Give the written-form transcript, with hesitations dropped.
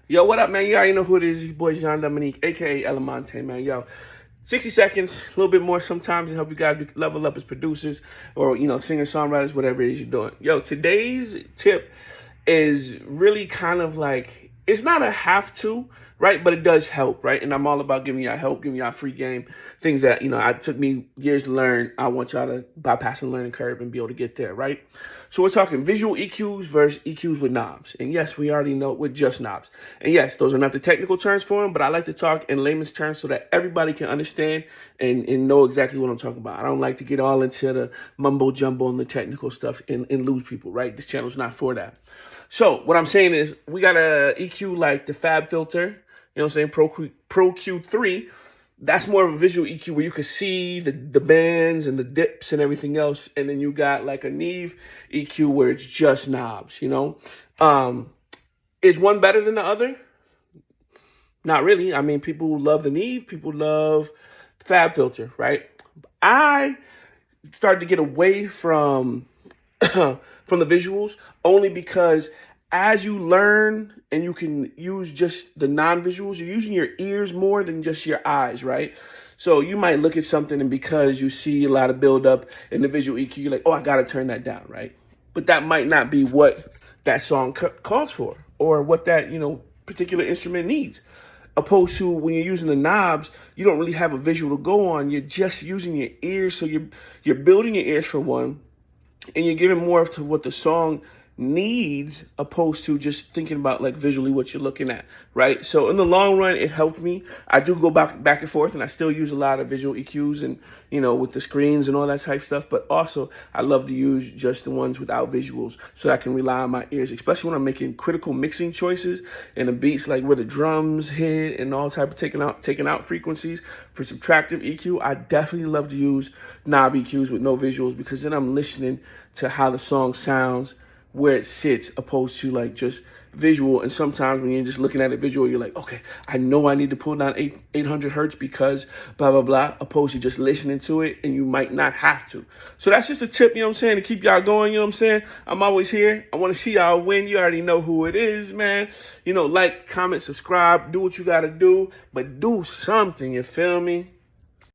Yo, what up, man? You already know who it is. Your boy Jean Dominique, aka Elamonte, man. Yo, 60 seconds, a little bit more sometimes to help you guys level up as producers or, singer songwriters, whatever it is you're doing. Yo, today's tip is really kind of like, it's not a have to, right? But it does help, right? And I'm all about giving y'all help, giving y'all free game, things that, it took me years to learn. I want y'all to bypass the learning curve and be able to get there, right? So we're talking visual EQs versus EQs with knobs. And yes, we already know with just knobs. And yes, those are not the technical terms for them, but I like to talk in layman's terms so that everybody can understand and know exactly what I'm talking about. I don't like to get all into the mumbo jumbo and the technical stuff and lose people, right? This channel's not for that. So what I'm saying is we got a EQ like the Fab Filter, Pro Q3. That's more of a visual EQ where you can see the bands and the dips and everything else. And then you got like a Neve EQ where it's just knobs, Is one better than the other? Not really. I mean, people love the Neve, people love the Fab Filter, right? I started to get away from from the visuals only because as you learn and you can use just the non-visuals, you're using your ears more than just your eyes, right? So you might look at something and because you see a lot of buildup in the visual EQ, you're like, oh, I got to turn that down, right? But that might not be what that song calls for or what that, particular instrument needs. Opposed to when you're using the knobs, you don't really have a visual to go on. You're just using your ears. So you're building your ears for one, and you're giving more to what the song needs opposed to just thinking about like visually what you're looking at, right? So in the long run, it helped me. I do go back and forth, and I still use a lot of visual EQs and, with the screens and all that type of stuff. But also, I love to use just the ones without visuals so I can rely on my ears, especially when I'm making critical mixing choices and the beats like where the drums hit and all type of taking out frequencies for subtractive EQ. I definitely love to use knob EQs with no visuals because then I'm listening to how the song sounds, where it sits, opposed to like just visual. And sometimes when you're just looking at a visual, you're like, okay, I know I need to pull down 800 hertz because blah, blah, blah, opposed to just listening to it and you might not have to. So that's just a tip, to keep y'all going, I'm always here. I want to see y'all win. You already know who it is, man. Like, comment, subscribe, do what you got to do, but do something, you feel me?